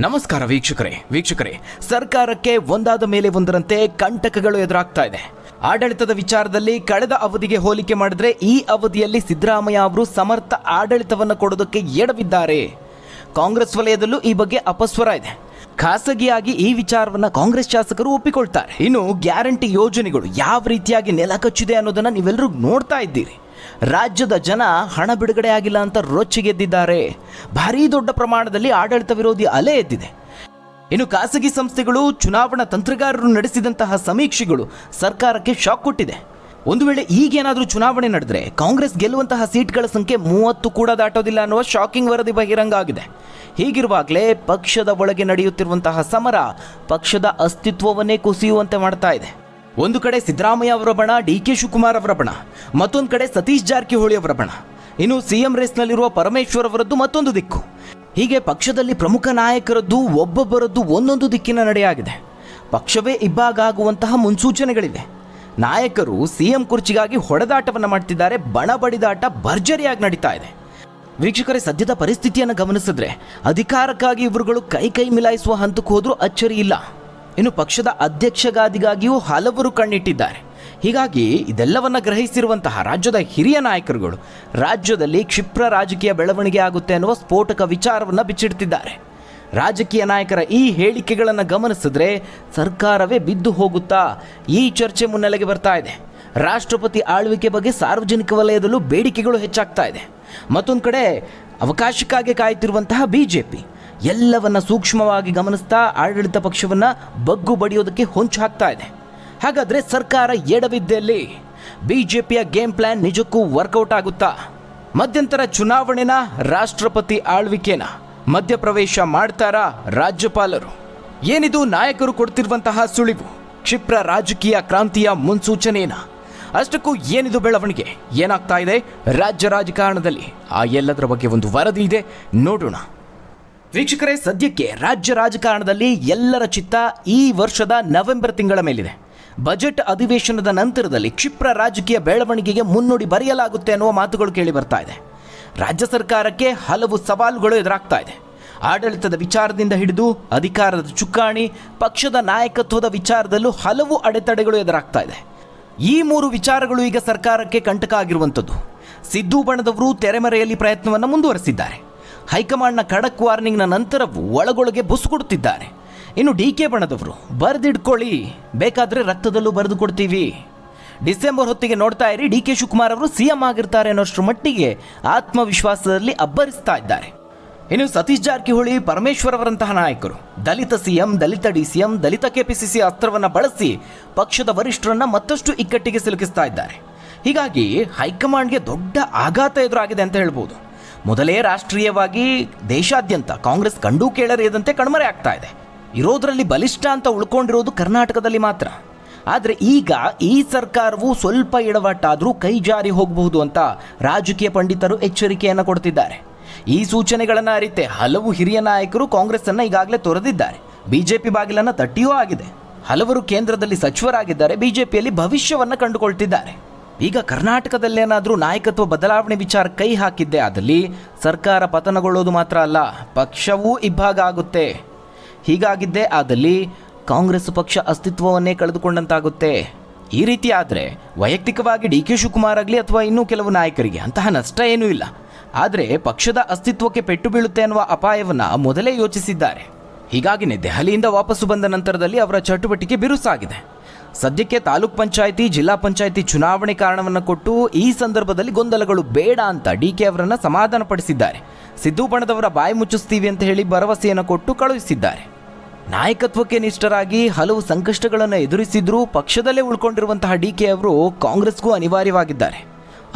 ನಮಸ್ಕಾರ ವೀಕ್ಷಕರೇ, ಸರ್ಕಾರಕ್ಕೆ ಒಂದಾದ ಮೇಲೆ ಒಂದರಂತೆ ಕಂಟಕಗಳು ಎದುರಾಗ್ತಾ ಇದೆ. ಆಡಳಿತದ ವಿಚಾರದಲ್ಲಿ ಕಳೆದ ಅವಧಿಗೆ ಹೋಲಿಕೆ ಮಾಡಿದ್ರೆ ಈ ಅವಧಿಯಲ್ಲಿ ಸಿದ್ದರಾಮಯ್ಯ ಅವರು ಸಮರ್ಥ ಆಡಳಿತವನ್ನು ಕೊಡೋದಕ್ಕೆ ಎಡವಿದ್ದಾರೆ. ಕಾಂಗ್ರೆಸ್ ವಲಯದಲ್ಲೂ ಈ ಬಗ್ಗೆ ಅಪಸ್ವರ ಇದೆ. ಖಾಸಗಿಯಾಗಿ ಈ ವಿಚಾರವನ್ನು ಕಾಂಗ್ರೆಸ್ ಶಾಸಕರು ಒಪ್ಪಿಕೊಳ್ತಾರೆ. ಇನ್ನು ಗ್ಯಾರಂಟಿ ಯೋಜನೆಗಳು ಯಾವ ರೀತಿಯಾಗಿ ನೆಲ ಕಚ್ಚಿದೆ ಅನ್ನೋದನ್ನ ನೀವೆಲ್ಲರೂ ನೋಡ್ತಾ ಇದ್ದೀರಿ. ರಾಜ್ಯದ ಜನ ಹಣ ಬಿಡುಗಡೆ ಆಗಿಲ್ಲ ಅಂತ ರೊಚ್ಚಿಗೆದ್ದಿದ್ದಾರೆ. ಭಾರೀ ದೊಡ್ಡ ಪ್ರಮಾಣದಲ್ಲಿ ಆಡಳಿತ ವಿರೋಧಿ ಅಲೆ ಎದ್ದಿದೆ. ಇನ್ನು ಖಾಸಗಿ ಸಂಸ್ಥೆಗಳು ಚುನಾವಣಾ ತಂತ್ರಗಾರರು ನಡೆಸಿದಂತಹ ಸಮೀಕ್ಷೆಗಳು ಸರ್ಕಾರಕ್ಕೆ ಶಾಕ್ ಕೊಟ್ಟಿದೆ. ಒಂದು ವೇಳೆ ಈಗೇನಾದರೂ ಚುನಾವಣೆ ನಡೆದರೆ ಕಾಂಗ್ರೆಸ್ ಗೆಲ್ಲುವಂತಹ ಸೀಟ್ಗಳ ಸಂಖ್ಯೆ 30 ಕೂಡ ದಾಟೋದಿಲ್ಲ ಅನ್ನುವ ಶಾಕಿಂಗ್ ವರದಿ ಬಹಿರಂಗ ಆಗಿದೆ. ಹೀಗಿರುವಾಗಲೇ ಪಕ್ಷದ ಒಳಗೆ ನಡೆಯುತ್ತಿರುವಂತಹ ಸಮರ ಪಕ್ಷದ ಅಸ್ತಿತ್ವವನ್ನೇ ಕುಸಿಯುವಂತೆ ಮಾಡ್ತಾ ಇದೆ. ಒಂದು ಕಡೆ ಸಿದ್ದರಾಮಯ್ಯ ಅವರ ಬಣ, ಡಿ.ಕೆ. ಶಿವಕುಮಾರ್ ಅವರ ಬಣ, ಮತ್ತೊಂದು ಕಡೆ ಸತೀಶ್ ಜಾರಕಿಹೊಳಿ ಅವರ ಬಣ, ಇನ್ನು ಸಿಎಂ ರೇಸ್ನಲ್ಲಿರುವ ಪರಮೇಶ್ವರ್ ಅವರದ್ದು ಮತ್ತೊಂದು ದಿಕ್ಕು. ಹೀಗೆ ಪಕ್ಷದಲ್ಲಿ ಪ್ರಮುಖ ನಾಯಕರದ್ದು ಒಬ್ಬೊಬ್ಬರದ್ದು ಒಂದೊಂದು ದಿಕ್ಕಿನ ನಡೆಯಾಗಿದೆ. ಪಕ್ಷವೇ ಇಬ್ಬಾಗುವಂತಹ ಮುನ್ಸೂಚನೆಗಳಿವೆ. ನಾಯಕರು ಸಿಎಂ ಕುರ್ಚಿಗಾಗಿ ಹೊಡೆದಾಟವನ್ನು ಮಾಡ್ತಿದ್ದಾರೆ. ಬಣ ಬಡಿದಾಟ ಭರ್ಜರಿಯಾಗಿ ನಡೀತಾ ಇದೆ. ವೀಕ್ಷಕರೇ, ಸದ್ಯದ ಪರಿಸ್ಥಿತಿಯನ್ನು ಗಮನಿಸಿದ್ರೆ ಅಧಿಕಾರಕ್ಕಾಗಿ ಇವರುಗಳು ಕೈ ಮಿಲಾಯಿಸುವ ಹಂತಕ್ಕೆ ಹೋದ್ರೂ ಅಚ್ಚರಿ ಇಲ್ಲ. ಇನ್ನು ಪಕ್ಷದ ಅಧ್ಯಕ್ಷಗಾದಿಗಾಗಿಯೂ ಹಲವರು ಕಣ್ಣಿಟ್ಟಿದ್ದಾರೆ. ಹೀಗಾಗಿ ಇದೆಲ್ಲವನ್ನ ಗ್ರಹಿಸಿರುವಂತಹ ರಾಜ್ಯದ ಹಿರಿಯ ನಾಯಕರುಗಳು ರಾಜ್ಯದಲ್ಲಿ ಕ್ಷಿಪ್ರ ರಾಜಕೀಯ ಬೆಳವಣಿಗೆ ಆಗುತ್ತೆ ಅನ್ನುವ ಸ್ಫೋಟಕ ವಿಚಾರವನ್ನು ಬಿಚ್ಚಿಡ್ತಿದ್ದಾರೆ. ರಾಜಕೀಯ ನಾಯಕರ ಈ ಹೇಳಿಕೆಗಳನ್ನು ಗಮನಿಸಿದ್ರೆ ಸರ್ಕಾರವೇ ಬಿದ್ದು ಹೋಗುತ್ತಾ ಈ ಚರ್ಚೆ ಮುನ್ನೆಲೆಗೆ ಬರ್ತಾ ಇದೆ. ರಾಷ್ಟ್ರಪತಿ ಆಳ್ವಿಕೆ ಬಗ್ಗೆ ಸಾರ್ವಜನಿಕ ವಲಯದಲ್ಲೂ ಬೇಡಿಕೆಗಳು ಹೆಚ್ಚಾಗ್ತಾ ಇದೆ. ಮತ್ತೊಂದು ಕಡೆ ಅವಕಾಶಕ್ಕಾಗಿ ಕಾಯುತ್ತಿರುವಂತಹ ಬಿಜೆಪಿ ಎಲ್ಲವನ್ನ ಸೂಕ್ಷ್ಮವಾಗಿ ಗಮನಿಸ್ತಾ ಆಡಳಿತ ಪಕ್ಷವನ್ನ ಬಗ್ಗು ಬಡಿಯೋದಕ್ಕೆ ಹೊಂಚು ಹಾಕ್ತಾ ಇದೆ. ಹಾಗಾದ್ರೆ ಸರ್ಕಾರ ಎಡವಿದ್ದಲ್ಲಿ ಬಿಜೆಪಿಯ ಗೇಮ್ ಪ್ಲಾನ್ ನಿಜಕ್ಕೂ ವರ್ಕೌಟ್ ಆಗುತ್ತಾ? ಮಧ್ಯಂತರ ಚುನಾವಣೆನ, ರಾಷ್ಟ್ರಪತಿ ಆಳ್ವಿಕೆನ ಮಧ್ಯಪ್ರವೇಶ ಮಾಡ್ತಾರಾ ರಾಜ್ಯಪಾಲರು? ಏನಿದು ನಾಯಕರು ಕೊಡ್ತಿರುವಂತಹ ಸುಳಿವು? ಕ್ಷಿಪ್ರ ರಾಜಕೀಯ ಕ್ರಾಂತಿಯ ಮುನ್ಸೂಚನೆಯೇನ? ಅಷ್ಟಕ್ಕೂ ಏನಿದು ಬೆಳವಣಿಗೆ? ಏನಾಗ್ತಾ ಇದೆ ರಾಜ್ಯ ರಾಜಕಾರಣದಲ್ಲಿ? ಆ ಎಲ್ಲದರ ಬಗ್ಗೆ ಒಂದು ವರದಿ ಇದೆ, ನೋಡೋಣ. ವೀಕ್ಷಕರೇ, ಸದ್ಯಕ್ಕೆ ರಾಜ್ಯ ರಾಜಕಾರಣದಲ್ಲಿ ಎಲ್ಲರ ಚಿತ್ತ ಈ ವರ್ಷದ ನವೆಂಬರ್ ತಿಂಗಳ ಮೇಲಿದೆ. ಬಜೆಟ್ ಅಧಿವೇಶನದ ನಂತರದಲ್ಲಿ ಕ್ಷಿಪ್ರ ರಾಜಕೀಯ ಬೆಳವಣಿಗೆಗೆ ಮುನ್ನುಡಿ ಬರೆಯಲಾಗುತ್ತೆ ಅನ್ನುವ ಮಾತುಗಳು ಕೇಳಿ ಬರ್ತಾ ಇದೆ. ರಾಜ್ಯ ಸರ್ಕಾರಕ್ಕೆ ಹಲವು ಸವಾಲುಗಳು ಎದುರಾಗ್ತಾ ಇದೆ. ಆಡಳಿತದ ವಿಚಾರದಿಂದ ಹಿಡಿದು ಅಧಿಕಾರದ ಚುಕ್ಕಾಣಿ, ಪಕ್ಷದ ನಾಯಕತ್ವದ ವಿಚಾರದಲ್ಲೂ ಹಲವು ಅಡೆತಡೆಗಳು ಎದುರಾಗ್ತಾ ಇದೆ. ಈ 3 ವಿಚಾರಗಳು ಈಗ ಸರ್ಕಾರಕ್ಕೆ ಕಂಟಕ ಆಗಿರುವಂಥದ್ದು. ಸಿದ್ದು ಬಣದವರು ತೆರೆಮರೆಯಲ್ಲಿ ಪ್ರಯತ್ನವನ್ನು ಮುಂದುವರೆಸಿದ್ದಾರೆ. ಹೈಕಮಾಂಡ್ನ ಖಡಕ್ ವಾರ್ನಿಂಗ್ನ ನಂತರವೂ ಒಳಗೊಳಗೆ ಬುಸ್ ಕೊಡುತ್ತಿದ್ದಾರೆ. ಇನ್ನು ಡಿ.ಕೆ. ಬಣದವರು ಬರೆದಿಟ್ಕೊಳ್ಳಿ, ಬೇಕಾದರೆ ರಕ್ತದಲ್ಲೂ ಬರೆದು ಕೊಡ್ತೀವಿ, ಡಿಸೆಂಬರ್ ಹೊತ್ತಿಗೆ ನೋಡ್ತಾ ಇರಿ, ಡಿ.ಕೆ. ಶಿವಕುಮಾರ್ ಅವರು ಸಿಎಂ ಆಗಿರ್ತಾರೆ ಅನ್ನೋಷ್ಟರ ಮಟ್ಟಿಗೆ ಆತ್ಮವಿಶ್ವಾಸದಲ್ಲಿ ಅಬ್ಬರಿಸ್ತಾ ಇದ್ದಾರೆ. ಇನ್ನು ಸತೀಶ್ ಜಾರಕಿಹೊಳಿ, ಪರಮೇಶ್ವರ್ ಅವರಂತಹ ನಾಯಕರು ದಲಿತ ಸಿಎಂ, ದಲಿತ ಡಿ.ಸಿ.ಎಂ, ದಲಿತ ಕೆಪಿಸಿಸಿ ಅಸ್ತ್ರವನ್ನು ಬಳಸಿ ಪಕ್ಷದ ವರಿಷ್ಠರನ್ನ ಮತ್ತಷ್ಟು ಇಕ್ಕಟ್ಟಿಗೆ ಸಿಲುಕಿಸ್ತಾ ಇದ್ದಾರೆ. ಹೀಗಾಗಿ ಹೈಕಮಾಂಡ್ಗೆ ದೊಡ್ಡ ಆಘಾತ ಎದುರಾಗಿದೆ ಅಂತ ಹೇಳ್ಬೋದು. ಮೊದಲೇ ರಾಷ್ಟ್ರೀಯವಾಗಿ ದೇಶಾದ್ಯಂತ ಕಾಂಗ್ರೆಸ್ ಕಂಡು ಕೇಳರಿಯದಂತೆ ಕಣ್ಮರೆ ಆಗ್ತಾ ಇದೆ. ಇರೋದರಲ್ಲಿ ಬಲಿಷ್ಠ ಅಂತ ಉಳ್ಕೊಂಡಿರೋದು ಕರ್ನಾಟಕದಲ್ಲಿ ಮಾತ್ರ. ಆದರೆ ಈಗ ಈ ಸರ್ಕಾರವು ಸ್ವಲ್ಪ ಎಡವಟ್ಟಾದರೂ ಕೈ ಜಾರಿ ಹೋಗಬಹುದು ಅಂತ ರಾಜಕೀಯ ಪಂಡಿತರು ಎಚ್ಚರಿಕೆಯನ್ನು ಕೊಡ್ತಿದ್ದಾರೆ. ಈ ಸೂಚನೆಗಳನ್ನು ಅರಿತೆ ಹಲವು ಹಿರಿಯ ನಾಯಕರು ಕಾಂಗ್ರೆಸ್ ಅನ್ನು ಈಗಾಗಲೇ ತೊರೆದಿದ್ದಾರೆ. ಬಿಜೆಪಿ ಬಾಗಿಲನ್ನು ತಟ್ಟಿಯೂ ಆಗಿದೆ. ಹಲವರು ಕೇಂದ್ರದಲ್ಲಿ ಸಚಿವರಾಗಿದ್ದಾರೆ, ಬಿಜೆಪಿಯಲ್ಲಿ ಭವಿಷ್ಯವನ್ನು ಕಂಡುಕೊಳ್ತಿದ್ದಾರೆ. ಈಗ ಕರ್ನಾಟಕದಲ್ಲೇನಾದರೂ ನಾಯಕತ್ವ ಬದಲಾವಣೆ ವಿಚಾರ ಕೈ ಹಾಕಿದ್ದೇ ಆದಲ್ಲಿ ಸರ್ಕಾರ ಪತನಗೊಳ್ಳೋದು ಮಾತ್ರ ಅಲ್ಲ, ಪಕ್ಷವೂ ಇಬ್ಬಾಗ ಆಗುತ್ತೆ. ಹೀಗಾಗಿದ್ದೇ ಆದಲ್ಲಿ ಕಾಂಗ್ರೆಸ್ ಪಕ್ಷ ಅಸ್ತಿತ್ವವನ್ನೇ ಕಳೆದುಕೊಂಡಂತಾಗುತ್ತೆ. ಈ ರೀತಿ ಆದರೆ ವೈಯಕ್ತಿಕವಾಗಿ ಡಿ.ಕೆ. ಶಿವಕುಮಾರ್ ಆಗಲಿ ಅಥವಾ ಇನ್ನೂ ಕೆಲವು ನಾಯಕರಿಗೆ ಅಂತಹ ನಷ್ಟ ಏನೂ ಇಲ್ಲ. ಆದರೆ ಪಕ್ಷದ ಅಸ್ತಿತ್ವಕ್ಕೆ ಪೆಟ್ಟು ಬೀಳುತ್ತೆ ಅನ್ನುವ ಅಪಾಯವನ್ನು ಮೊದಲೇ ಯೋಚಿಸಿದ್ದಾರೆ. ಹೀಗಾಗಿನೇ ದೆಹಲಿಯಿಂದ ವಾಪಸ್ಸು ಬಂದ ನಂತರದಲ್ಲಿ ಅವರ ಚಟುವಟಿಕೆ ಬಿರುಸಾಗಿದೆ. ಸದ್ಯಕ್ಕೆ ತಾಲೂಕ್ ಪಂಚಾಯಿತಿ, ಜಿಲ್ಲಾ ಪಂಚಾಯಿತಿ ಚುನಾವಣೆ ಕಾರಣವನ್ನು ಕೊಟ್ಟು ಈ ಸಂದರ್ಭದಲ್ಲಿ ಗೊಂದಲಗಳು ಬೇಡ ಅಂತ ಡಿ.ಕೆ. ಅವರನ್ನು ಸಮಾಧಾನ ಪಡಿಸಿದ್ದಾರೆ. ಸಿದ್ದು ಬಣದವರ ಬಾಯಿ ಮುಚ್ಚಿಸ್ತೀವಿ ಅಂತ ಹೇಳಿ ಭರವಸೆಯನ್ನು ಕೊಟ್ಟು ಕಳುಹಿಸಿದ್ದಾರೆ. ನಾಯಕತ್ವಕ್ಕೆ ನಿಷ್ಠರಾಗಿ ಹಲವು ಸಂಕಷ್ಟಗಳನ್ನು ಎದುರಿಸಿದ್ರೂ ಪಕ್ಷದಲ್ಲೇ ಉಳ್ಕೊಂಡಿರುವಂತಹ ಡಿ.ಕೆ. ಅವರು ಕಾಂಗ್ರೆಸ್ಗೂ ಅನಿವಾರ್ಯವಾಗಿದ್ದಾರೆ.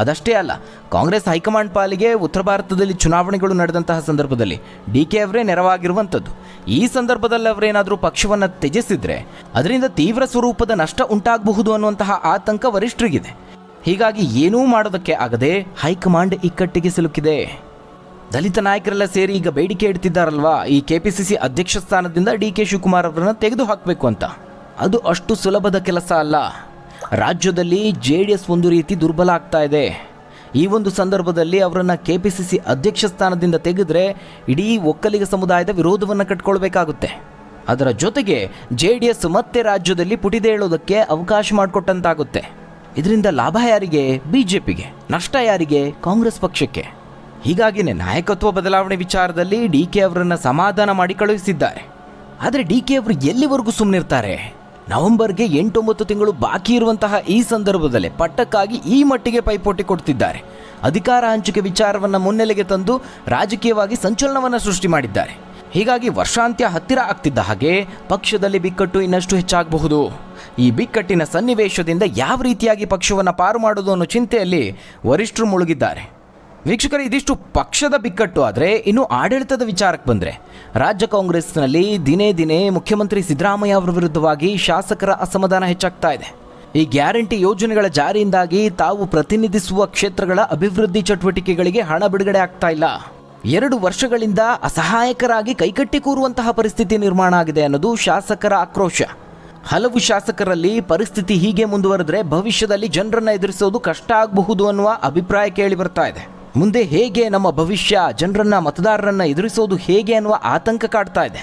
ಅದಷ್ಟೇ ಅಲ್ಲ, ಕಾಂಗ್ರೆಸ್ ಹೈಕಮಾಂಡ್ ಪಾಲಿಗೆ ಉತ್ತರ ಭಾರತದಲ್ಲಿ ಚುನಾವಣೆಗಳು ನಡೆದಂತಹ ಸಂದರ್ಭದಲ್ಲಿ ಡಿ.ಕೆ. ಅವರೇ ನೆರವಾಗಿರುವಂಥದ್ದು. ಈ ಸಂದರ್ಭದಲ್ಲಿ ಅವರೇನಾದರೂ ಪಕ್ಷವನ್ನು ತ್ಯಜಿಸಿದ್ರೆ ಅದರಿಂದ ತೀವ್ರ ಸ್ವರೂಪದ ನಷ್ಟ ಉಂಟಾಗಬಹುದು ಅನ್ನುವಂತಹ ಆತಂಕ ವರಿಷ್ಠರಿಗಿದೆ. ಹೀಗಾಗಿ ಏನೂ ಮಾಡೋದಕ್ಕೆ ಆಗದೆ ಹೈಕಮಾಂಡ್ ಇಕ್ಕಟ್ಟಿಗೆ ಸಿಲುಕಿದೆ. ದಲಿತ ನಾಯಕರೆಲ್ಲ ಸೇರಿ ಈಗ ಬೇಡಿಕೆ ಇಡ್ತಿದ್ದಾರಲ್ವಾ, ಈ ಕೆಪಿಸಿಸಿ ಅಧ್ಯಕ್ಷ ಸ್ಥಾನದಿಂದ ಡಿ.ಕೆ. ಶಿವಕುಮಾರ್ ಅವರನ್ನು ತೆಗೆದು ಹಾಕಬೇಕು ಅಂತ. ಅದು ಅಷ್ಟು ಸುಲಭದ ಕೆಲಸ ಅಲ್ಲ. ರಾಜ್ಯದಲ್ಲಿ JDS ಒಂದು ರೀತಿ ದುರ್ಬಲ ಆಗ್ತಾ ಇದೆ. ಈ ಒಂದು ಸಂದರ್ಭದಲ್ಲಿ ಅವರನ್ನು ಕೆಪಿಸಿಸಿ ಅಧ್ಯಕ್ಷ ಸ್ಥಾನದಿಂದ ತೆಗೆದ್ರೆ ಇಡೀ ಒಕ್ಕಲಿಗ ಸಮುದಾಯದ ವಿರೋಧವನ್ನು ಕಟ್ಕೊಳ್ಬೇಕಾಗುತ್ತೆ. ಅದರ ಜೊತೆಗೆ JDS ಮತ್ತೆ ರಾಜ್ಯದಲ್ಲಿ ಪುಟಿದೇಳೋದಕ್ಕೆ ಅವಕಾಶ ಮಾಡಿಕೊಟ್ಟಂತಾಗುತ್ತೆ. ಇದರಿಂದ ಲಾಭ ಯಾರಿಗೆ? BJPಗೆ. ನಷ್ಟ ಯಾರಿಗೆ? ಕಾಂಗ್ರೆಸ್ ಪಕ್ಷಕ್ಕೆ. ಹೀಗಾಗಿನೇ ನಾಯಕತ್ವ ಬದಲಾವಣೆ ವಿಚಾರದಲ್ಲಿ DK ಅವರನ್ನು ಸಮಾಧಾನ ಮಾಡಿ ಕಳುಹಿಸಿದ್ದಾರೆ. ಆದರೆ DK ಅವರು ಎಲ್ಲಿವರೆಗೂ ಸುಮ್ಮನಿರ್ತಾರೆ? ನವೆಂಬರ್ಗೆ 8-9 ತಿಂಗಳು ಬಾಕಿ ಇರುವಂತಹ ಈ ಸಂದರ್ಭದಲ್ಲೇ ಪಟ್ಟಕ್ಕಾಗಿ ಈ ಮಟ್ಟಿಗೆ ಪೈಪೋಟಿ ಕೊಡ್ತಿದ್ದಾರೆ. ಅಧಿಕಾರ ಹಂಚಿಕೆ ವಿಚಾರವನ್ನು ಮುನ್ನೆಲೆಗೆ ತಂದು ರಾಜಕೀಯವಾಗಿ ಸಂಚಲನವನ್ನು ಸೃಷ್ಟಿ ಮಾಡಿದ್ದಾರೆ. ಹೀಗಾಗಿ ವರ್ಷಾಂತ್ಯ ಹತ್ತಿರ ಆಗ್ತಿದ್ದ ಹಾಗೆ ಪಕ್ಷದಲ್ಲಿ ಬಿಕ್ಕಟ್ಟು ಇನ್ನಷ್ಟು ಹೆಚ್ಚಾಗಬಹುದು. ಈ ಬಿಕ್ಕಟ್ಟಿನ ಸನ್ನಿವೇಶದಿಂದ ಯಾವ ರೀತಿಯಾಗಿ ಪಕ್ಷವನ್ನು ಪಾರು ಮಾಡೋದು ಅನ್ನೋ ಚಿಂತೆಯಲ್ಲಿ ವರಿಷ್ಠರು ಮುಳುಗಿದ್ದಾರೆ. ವೀಕ್ಷಕರೇ, ಇದಿಷ್ಟು ಪಕ್ಷದ ಬಿಕ್ಕಟ್ಟು. ಆದರೆ ಇನ್ನು ಆಡಳಿತದ ವಿಚಾರಕ್ಕೆ ಬಂದರೆ ರಾಜ್ಯ ಕಾಂಗ್ರೆಸ್ನಲ್ಲಿ ದಿನೇ ದಿನೇ ಮುಖ್ಯಮಂತ್ರಿ ಸಿದ್ದರಾಮಯ್ಯ ಅವರ ವಿರುದ್ಧವಾಗಿ ಶಾಸಕರ ಅಸಮಾಧಾನ ಹೆಚ್ಚಾಗ್ತಾ ಇದೆ. ಈ ಗ್ಯಾರಂಟಿ ಯೋಜನೆಗಳ ಜಾರಿಯಿಂದಾಗಿ ತಾವು ಪ್ರತಿನಿಧಿಸುವ ಕ್ಷೇತ್ರಗಳ ಅಭಿವೃದ್ಧಿ ಚಟುವಟಿಕೆಗಳಿಗೆ ಹಣ ಬಿಡುಗಡೆ ಆಗ್ತಾ ಇಲ್ಲ. 2 ವರ್ಷಗಳಿಂದ ಅಸಹಾಯಕರಾಗಿ ಕೈಕಟ್ಟಿ ಕೂರುವಂತಹ ಪರಿಸ್ಥಿತಿ ನಿರ್ಮಾಣ ಆಗಿದೆ ಅನ್ನೋದು ಶಾಸಕರ ಆಕ್ರೋಶ. ಹಲವು ಶಾಸಕರಲ್ಲಿ ಪರಿಸ್ಥಿತಿ ಹೀಗೆ ಮುಂದುವರೆದ್ರೆ ಭವಿಷ್ಯದಲ್ಲಿ ಜನರನ್ನು ಎದುರಿಸೋದು ಕಷ್ಟ ಆಗಬಹುದು ಅನ್ನುವ ಅಭಿಪ್ರಾಯ ಕೇಳಿ ಬರ್ತಾ ಇದೆ. ಮುಂದೆ ಹೇಗೆ ನಮ್ಮ ಭವಿಷ್ಯ, ಜನರನ್ನ ಮತದಾರರನ್ನ ಎದುರಿಸೋದು ಹೇಗೆ ಅನ್ನುವ ಆತಂಕ ಕಾಡ್ತಾ ಇದೆ.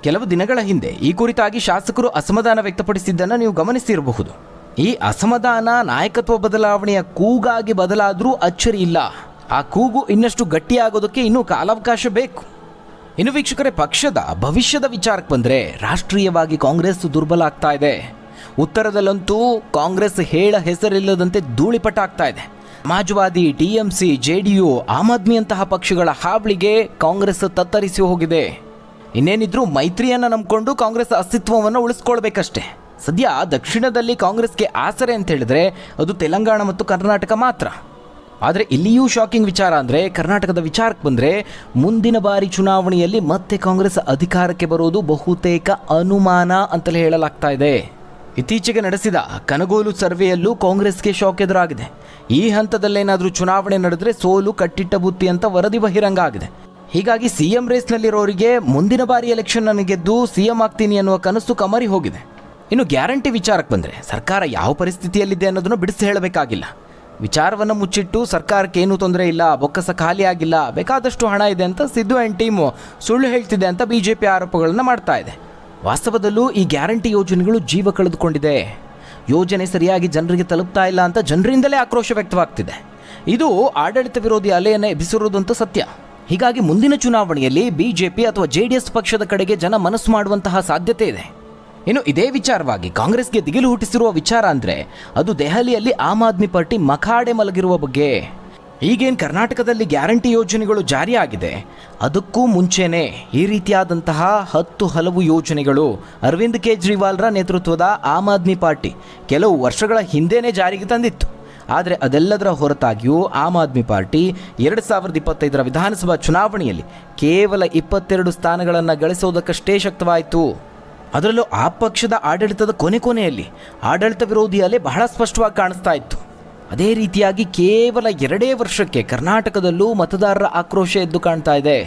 ಕೆಲವು ದಿನಗಳ ಹಿಂದೆ ಈ ಕುರಿತಾಗಿ ಶಾಸಕರು ಅಸಮಾಧಾನ ವ್ಯಕ್ತಪಡಿಸಿದ್ದನ್ನು ನೀವು ಗಮನಿಸಿರಬಹುದು. ಈ ಅಸಮಾಧಾನ ನಾಯಕತ್ವ ಬದಲಾವಣೆಯ ಕೂಗಾಗಿ ಬದಲಾದರೂ ಅಚ್ಚರಿ ಇಲ್ಲ. ಆ ಕೂಗು ಇನ್ನಷ್ಟು ಗಟ್ಟಿಯಾಗೋದಕ್ಕೆ ಇನ್ನೂ ಕಾಲಾವಕಾಶ ಬೇಕು. ಇನ್ನು ವೀಕ್ಷಕರೇ, ಪಕ್ಷದ ಭವಿಷ್ಯದ ವಿಚಾರಕ್ಕೆ ಬಂದರೆ ರಾಷ್ಟ್ರೀಯವಾಗಿ ಕಾಂಗ್ರೆಸ್ ದುರ್ಬಲ ಆಗ್ತಾ ಇದೆ. ಉತ್ತರದಲ್ಲಂತೂ ಕಾಂಗ್ರೆಸ್ ಹೇಳ ಹೆಸರಿಲ್ಲದಂತೆ ಧೂಳಿಪಟ ಆಗ್ತಾ ಇದೆ. ಸಮಾಜವಾದಿ, TMC, JDU, ಆಮ್ ಆದ್ಮಿಯಂತಹ ಪಕ್ಷಗಳ ಹಾವಳಿಗೆ ಕಾಂಗ್ರೆಸ್ ತತ್ತರಿಸಿ ಹೋಗಿದೆ. ಇನ್ನೇನಿದ್ರೂ ಮೈತ್ರಿಯನ್ನು ನಂಬಿಕೊಂಡು ಕಾಂಗ್ರೆಸ್ ಅಸ್ತಿತ್ವವನ್ನು ಉಳಿಸ್ಕೊಳ್ಬೇಕಷ್ಟೇ. ಸದ್ಯ ದಕ್ಷಿಣದಲ್ಲಿ ಕಾಂಗ್ರೆಸ್ಗೆ ಆಸರೆ ಅಂತ ಹೇಳಿದ್ರೆ ಅದು ತೆಲಂಗಾಣ ಮತ್ತು ಕರ್ನಾಟಕ ಮಾತ್ರ. ಆದರೆ ಇಲ್ಲಿಯೂ ಶಾಕಿಂಗ್ ವಿಚಾರ ಅಂದರೆ ಕರ್ನಾಟಕದ ವಿಚಾರಕ್ಕೆ ಬಂದರೆ ಮುಂದಿನ ಬಾರಿ ಚುನಾವಣೆಯಲ್ಲಿ ಮತ್ತೆ ಕಾಂಗ್ರೆಸ್ ಅಧಿಕಾರಕ್ಕೆ ಬರೋದು ಬಹುತೇಕ ಅನುಮಾನ ಅಂತಲೇ ಹೇಳಲಾಗ್ತಾ ಇದೆ. ಇತ್ತೀಚೆಗೆ ನಡೆಸಿದ ಕನಗೋಲು ಸರ್ವೆಯಲ್ಲೂ ಕಾಂಗ್ರೆಸ್ಗೆ ಶಾಕ್ ಎದುರಾಗಿದೆ. ಈ ಹಂತದಲ್ಲೇನಾದರೂ ಚುನಾವಣೆ ನಡೆದರೆ ಸೋಲು ಕಟ್ಟಿಟ್ಟ ಬುತ್ತಿ ಅಂತ ವರದಿ ಬಹಿರಂಗ ಆಗಿದೆ. ಹೀಗಾಗಿ CM ರೇಸ್ನಲ್ಲಿರೋರಿಗೆ ಮುಂದಿನ ಬಾರಿ ಎಲೆಕ್ಷನ್ ಅನ್ನು ಗೆದ್ದು CM ಆಗ್ತೀನಿ ಅನ್ನುವ ಕನಸು ಕಮರಿ ಹೋಗಿದೆ. ಇನ್ನು ಗ್ಯಾರಂಟಿ ವಿಚಾರಕ್ಕೆ ಬಂದರೆ ಸರ್ಕಾರ ಯಾವ ಪರಿಸ್ಥಿತಿಯಲ್ಲಿದೆ ಅನ್ನೋದನ್ನು ಬಿಡಿಸಿ ಹೇಳಬೇಕಾಗಿಲ್ಲ. ವಿಚಾರವನ್ನು ಮುಚ್ಚಿಟ್ಟು ಸರ್ಕಾರಕ್ಕೆ ಏನೂ ತೊಂದರೆ ಇಲ್ಲ, ಬೊಕ್ಕಸ ಖಾಲಿ ಆಗಿಲ್ಲ, ಬೇಕಾದಷ್ಟು ಹಣ ಇದೆ ಅಂತ ಸಿದ್ದು ಆ್ಯಂಡ್ ಟೀಮು ಸುಳ್ಳು ಹೇಳ್ತಿದೆ ಅಂತ BJP ಆರೋಪಗಳನ್ನು ಮಾಡ್ತಾ ಇದೆ. ವಾಸ್ತವದಲ್ಲೂ ಈ ಗ್ಯಾರಂಟಿ ಯೋಜನೆಗಳು ಜೀವ ಕಳೆದುಕೊಂಡಿದೆ. ಯೋಜನೆ ಸರಿಯಾಗಿ ಜನರಿಗೆ ತಲುಪ್ತಾ ಇಲ್ಲ ಅಂತ ಜನರಿಂದಲೇ ಆಕ್ರೋಶ ವ್ಯಕ್ತವಾಗ್ತಿದೆ. ಇದು ಆಡಳಿತ ವಿರೋಧಿ ಅಲೆಯನ್ನು ಎಬ್ಬಿಸಿರುವುದಂತೂ ಸತ್ಯ. ಹೀಗಾಗಿ ಮುಂದಿನ ಚುನಾವಣೆಯಲ್ಲಿ BJP ಅಥವಾ JDS ಪಕ್ಷದ ಕಡೆಗೆ ಜನ ಮನಸ್ಸು ಮಾಡುವಂತಹ ಸಾಧ್ಯತೆ ಇದೆ. ಇನ್ನು ಇದೇ ವಿಚಾರವಾಗಿ ಕಾಂಗ್ರೆಸ್ಗೆ ದಿಗಿಲು ಹುಟ್ಟಿಸಿರುವ ವಿಚಾರ ಅಂದರೆ ಅದು ದೆಹಲಿಯಲ್ಲಿ ಆಮ್ ಆದ್ಮಿ ಪಾರ್ಟಿ ಮಖಾಡೆ ಮಲಗಿರುವ ಬಗ್ಗೆ. ಈಗೇನು ಕರ್ನಾಟಕದಲ್ಲಿ ಗ್ಯಾರಂಟಿ ಯೋಜನೆಗಳು ಜಾರಿಯಾಗಿದೆ, ಅದಕ್ಕೂ ಮುಂಚೆನೇ ಈ ರೀತಿಯಾದಂತಹ 10 ಹಲವು ಯೋಜನೆಗಳು ಅರವಿಂದ್ ಕೇಜ್ರಿವಾಲ್ರ ನೇತೃತ್ವದ ಆಮ್ ಆದ್ಮಿ ಪಾರ್ಟಿ ಕೆಲವು ವರ್ಷಗಳ ಹಿಂದೆನೇ ಜಾರಿಗೆ ತಂದಿತ್ತು. ಆದರೆ ಅದೆಲ್ಲದರ ಹೊರತಾಗಿಯೂ ಆಮ್ ಆದ್ಮಿ ಪಾರ್ಟಿ 2025ರ ವಿಧಾನಸಭಾ ಚುನಾವಣೆಯಲ್ಲಿ ಕೇವಲ 22 ಸ್ಥಾನಗಳನ್ನು ಗಳಿಸೋದಕ್ಕಷ್ಟೇ ಶಕ್ತವಾಯಿತು. ಅದರಲ್ಲೂ ಆ ಪಕ್ಷದ ಆಡಳಿತದ ಕೊನೆಯಲ್ಲಿ ಆಡಳಿತ ವಿರೋಧಿ ಅಲೆ ಬಹಳ ಸ್ಪಷ್ಟವಾಗಿ ಕಾಣಿಸ್ತಾ ಇತ್ತು. ಅದೇ ರೀತಿಯಾಗಿ ಕೇವಲ 2 ವರ್ಷಕ್ಕೆ ಕರ್ನಾಟಕದಲ್ಲೂ ಮತದಾರರ ಆಕ್ರೋಶ ಎದ್ದು ಕಾಣ್ತಾ ಇದೆ.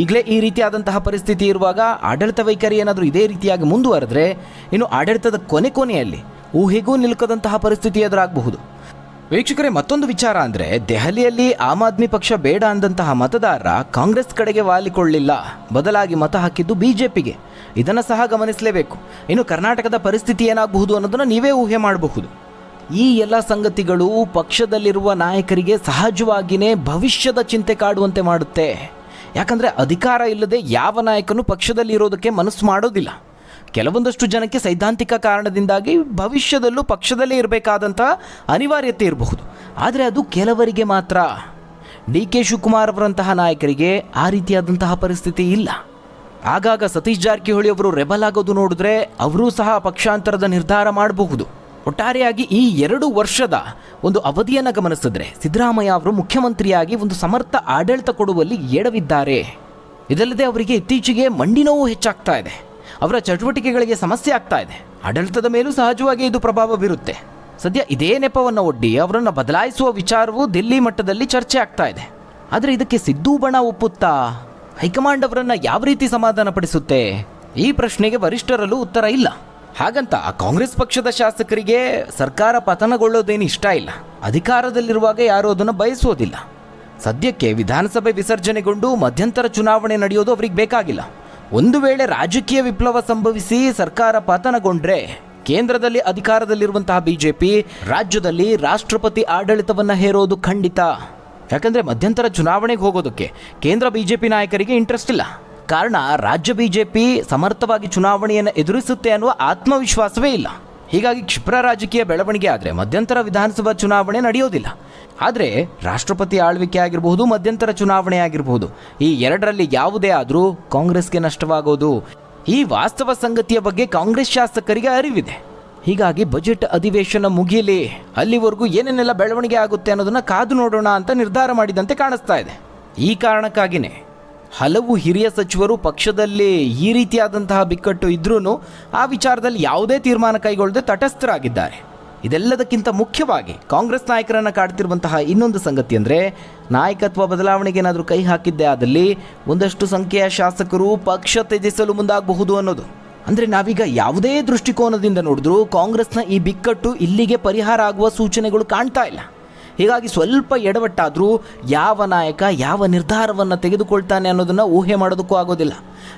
ಈಗಲೇ ಈ ರೀತಿಯಾದಂತಹ ಪರಿಸ್ಥಿತಿ ಇರುವಾಗ ಆಡಳಿತ ವೈಖರಿ ಏನಾದರೂ ಇದೇ ರೀತಿಯಾಗಿ ಮುಂದುವರೆದ್ರೆ ಇನ್ನು ಆಡಳಿತದ ಕೊನೆಯಲ್ಲಿ ಊಹೆಗೂ ನಿಲುಕದಂತಹ ಪರಿಸ್ಥಿತಿ ಎದುರಾಗಬಹುದು. ವೀಕ್ಷಕರೇ, ಮತ್ತೊಂದು ವಿಚಾರ ಅಂದರೆ ದೆಹಲಿಯಲ್ಲಿ ಆಮ್ ಆದ್ಮಿ ಪಕ್ಷ ಬೇಡ ಅಂದಂತಹ ಮತದಾರರ ಕಾಂಗ್ರೆಸ್ ಕಡೆಗೆ ವಾಲಿಕೊಳ್ಳಿಲ್ಲ, ಬದಲಾಗಿ ಮತ ಹಾಕಿದ್ದು BJPಗೆ. ಇದನ್ನು ಸಹ ಗಮನಿಸಲೇಬೇಕು. ಇನ್ನು ಕರ್ನಾಟಕದ ಪರಿಸ್ಥಿತಿ ಏನಾಗಬಹುದು ಅನ್ನೋದನ್ನು ನೀವೇ ಊಹೆ ಮಾಡಬಹುದು. ಈ ಎಲ್ಲ ಸಂಗತಿಗಳು ಪಕ್ಷದಲ್ಲಿರುವ ನಾಯಕರಿಗೆ ಸಹಜವಾಗಿಯೇ ಭವಿಷ್ಯದ ಚಿಂತೆ ಕಾಡುವಂತೆ ಮಾಡುತ್ತೆ. ಯಾಕಂದರೆ ಅಧಿಕಾರ ಇಲ್ಲದೆ ಯಾವ ನಾಯಕನೂ ಪಕ್ಷದಲ್ಲಿ ಇರೋದಕ್ಕೆ ಮನಸ್ಸು ಮಾಡೋದಿಲ್ಲ. ಕೆಲವೊಂದಷ್ಟು ಜನಕ್ಕೆ ಸೈದ್ಧಾಂತಿಕ ಕಾರಣದಿಂದಾಗಿ ಭವಿಷ್ಯದಲ್ಲೂ ಪಕ್ಷದಲ್ಲೇ ಇರಬೇಕಾದಂಥ ಅನಿವಾರ್ಯತೆ ಇರಬಹುದು. ಆದರೆ ಅದು ಕೆಲವರಿಗೆ ಮಾತ್ರ. DK ಶಿವಕುಮಾರ್ ಅವರಂತಹ ನಾಯಕರಿಗೆ ಆ ರೀತಿಯಾದಂತಹ ಪರಿಸ್ಥಿತಿ ಇಲ್ಲ. ಆಗಾಗ ಸತೀಶ್ ಜಾರಕಿಹೊಳಿ ಅವರು ರೆಬಲ್ ಆಗೋದು ನೋಡಿದ್ರೆ ಅವರೂ ಸಹ ಪಕ್ಷಾಂತರದ ನಿರ್ಧಾರ ಮಾಡಬಹುದು. ಒಟ್ಟಾರೆಯಾಗಿ ಈ 2 ವರ್ಷದ ಒಂದು ಅವಧಿಯನ್ನು ಗಮನಿಸಿದ್ರೆ ಸಿದ್ದರಾಮಯ್ಯ ಅವರು ಮುಖ್ಯಮಂತ್ರಿಯಾಗಿ ಒಂದು ಸಮರ್ಥ ಆಡಳಿತ ಕೊಡುವಲ್ಲಿ ಎಡವಿದ್ದಾರೆ. ಇದಲ್ಲದೆ ಅವರಿಗೆ ಇತ್ತೀಚೆಗೆ ಮಂಡಿ ನೋವು ಹೆಚ್ಚಾಗ್ತಾ ಇದೆ. ಅವರ ಚಟುವಟಿಕೆಗಳಿಗೆ ಸಮಸ್ಯೆ ಆಗ್ತಾ ಇದೆ. ಆಡಳಿತದ ಮೇಲೂ ಸಹಜವಾಗಿ ಇದು ಪ್ರಭಾವ ಬೀರುತ್ತೆ. ಸದ್ಯ ಇದೇ ನೆಪವನ್ನು ಒಡ್ಡಿ ಅವರನ್ನು ಬದಲಾಯಿಸುವ ವಿಚಾರವು ದಿಲ್ಲಿ ಮಟ್ಟದಲ್ಲಿ ಚರ್ಚೆ ಆಗ್ತಾ ಇದೆ. ಆದರೆ ಇದಕ್ಕೆ ಸಿದ್ದು ಬಣ ಒಪ್ಪುತ್ತಾ? ಹೈಕಮಾಂಡ್ ಅವರನ್ನು ಯಾವ ರೀತಿ ಸಮಾಧಾನ ಪಡಿಸುತ್ತೆ? ಈ ಪ್ರಶ್ನೆಗೆ ವರಿಷ್ಠರಲ್ಲೂ ಉತ್ತರ ಇಲ್ಲ. ಹಾಗಂತ ಕಾಂಗ್ರೆಸ್ ಪಕ್ಷದ ಶಾಸಕರಿಗೆ ಸರ್ಕಾರ ಪತನಗೊಳ್ಳೋದೇನು ಇಷ್ಟ ಇಲ್ಲ. ಅಧಿಕಾರದಲ್ಲಿರುವಾಗ ಯಾರೂ ಅದನ್ನು ಬಯಸೋದಿಲ್ಲ. ಸದ್ಯಕ್ಕೆ ವಿಧಾನಸಭೆ ವಿಸರ್ಜನೆಗೊಂಡು ಮಧ್ಯಂತರ ಚುನಾವಣೆ ನಡೆಯೋದು ಅವರಿಗೆ ಬೇಕಾಗಿಲ್ಲ. ಒಂದು ವೇಳೆ ರಾಜಕೀಯ ವಿಪ್ಲವ ಸಂಭವಿಸಿ ಸರ್ಕಾರ ಪತನಗೊಂಡ್ರೆ ಕೇಂದ್ರದಲ್ಲಿ ಅಧಿಕಾರದಲ್ಲಿರುವಂತಹ ಬಿಜೆಪಿ ರಾಜ್ಯದಲ್ಲಿ ರಾಷ್ಟ್ರಪತಿ ಆಡಳಿತವನ್ನು ಹೇರೋದು ಖಂಡಿತ. ಯಾಕಂದರೆ ಮಧ್ಯಂತರ ಚುನಾವಣೆಗೆ ಹೋಗೋದಕ್ಕೆ ಕೇಂದ್ರ ಬಿಜೆಪಿ ನಾಯಕರಿಗೆ ಇಂಟ್ರೆಸ್ಟ್ ಇಲ್ಲ. ಕಾರಣ ರಾಜ್ಯ ಬಿಜೆಪಿ ಸಮರ್ಥವಾಗಿ ಚುನಾವಣೆಯನ್ನು ಎದುರಿಸುತ್ತೆ ಅನ್ನುವ ಆತ್ಮವಿಶ್ವಾಸವೇ ಇಲ್ಲ. ಹೀಗಾಗಿ ಕ್ಷಿಪ್ರ ರಾಜಕೀಯ ಬೆಳವಣಿಗೆ ಆದರೆ ಮಧ್ಯಂತರ ವಿಧಾನಸಭಾ ಚುನಾವಣೆ ನಡೆಯೋದಿಲ್ಲ. ಆದರೆ ರಾಷ್ಟ್ರಪತಿ ಆಳ್ವಿಕೆ ಆಗಿರಬಹುದು, ಮಧ್ಯಂತರ ಚುನಾವಣೆ ಆಗಿರಬಹುದು, ಈ ಎರಡರಲ್ಲಿ ಯಾವುದೇ ಆದರೂ ಕಾಂಗ್ರೆಸ್ಗೆ ನಷ್ಟವಾಗೋದು. ಈ ವಾಸ್ತವ ಸಂಗತಿಯ ಬಗ್ಗೆ ಕಾಂಗ್ರೆಸ್ ಶಾಸಕರಿಗೆ ಅರಿವಿದೆ. ಹೀಗಾಗಿ ಬಜೆಟ್ ಅಧಿವೇಶನ ಮುಗಿಯಲಿ, ಅಲ್ಲಿವರೆಗೂ ಏನೇನೆಲ್ಲ ಬೆಳವಣಿಗೆ ಆಗುತ್ತೆ ಅನ್ನೋದನ್ನು ಕಾದು ನೋಡೋಣ ಅಂತ ನಿರ್ಧಾರ ಮಾಡಿದಂತೆ ಕಾಣಿಸ್ತಾ ಇದೆ. ಈ ಕಾರಣಕ್ಕಾಗಿಯೇ ಹಲವು ಹಿರಿಯ ಸಚಿವರು ಪಕ್ಷದಲ್ಲಿ ಈ ರೀತಿಯಾದಂತಹ ಬಿಕ್ಕಟ್ಟು ಇದ್ರೂ ಆ ವಿಚಾರದಲ್ಲಿ ಯಾವುದೇ ತೀರ್ಮಾನ ಕೈಗೊಳ್ಳದೆ ತಟಸ್ಥರಾಗಿದ್ದಾರೆ. ಇದೆಲ್ಲದಕ್ಕಿಂತ ಮುಖ್ಯವಾಗಿ ಕಾಂಗ್ರೆಸ್ ನಾಯಕರನ್ನು ಕಾಡ್ತಿರುವಂತಹ ಇನ್ನೊಂದು ಸಂಗತಿ ಅಂದರೆ, ನಾಯಕತ್ವ ಬದಲಾವಣೆಗೆ ಏನಾದರೂ ಕೈ ಹಾಕಿದ್ದೇ ಆದಲ್ಲಿ ಒಂದಷ್ಟು ಸಂಖ್ಯೆಯ ಶಾಸಕರು ಪಕ್ಷ ತ್ಯಜಿಸಲು ಮುಂದಾಗಬಹುದು ಅನ್ನೋದು. ಅಂದರೆ ನಾವೀಗ ಯಾವುದೇ ದೃಷ್ಟಿಕೋನದಿಂದ ನೋಡಿದ್ರೂ ಕಾಂಗ್ರೆಸ್ನ ಈ ಬಿಕ್ಕಟ್ಟು ಇಲ್ಲಿಗೆ ಪರಿಹಾರ ಆಗುವ ಸೂಚನೆಗಳು ಕಾಣ್ತಾ ಇಲ್ಲ. ಹೀಗಾಗಿ ಸ್ವಲ್ಪ ಎಡವಟ್ಟಾದರೂ ಯಾವ ನಾಯಕ ಯಾವ ನಿರ್ಧಾರವನ್ನು ತೆಗೆದುಕೊಳ್ತಾನೆ ಅನ್ನೋದನ್ನು ಊಹೆ ಮಾಡೋದಕ್ಕೂ ಆಗೋದಿಲ್ಲ.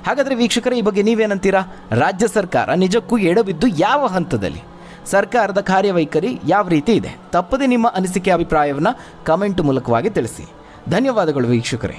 ಹಾಗಾದರೆ ವೀಕ್ಷಕರೇ, ಈ ಬಗ್ಗೆ ನೀವೇನಂತೀರಾ? ರಾಜ್ಯ ಸರ್ಕಾರ ನಿಜಕ್ಕೂ ಎಡವಿದ್ದು ಯಾವ ಹಂತದಲ್ಲಿ? ಸರ್ಕಾರದ ಕಾರ್ಯವೈಖರಿ ಯಾವ ರೀತಿ ಇದೆ? ತಪ್ಪದೆ ನಿಮ್ಮ ಅನಿಸಿಕೆ ಅಭಿಪ್ರಾಯವನ್ನು ಕಮೆಂಟ್ ಮೂಲಕವಾಗಿ ತಿಳಿಸಿ. ಧನ್ಯವಾದಗಳು ವೀಕ್ಷಕರೇ.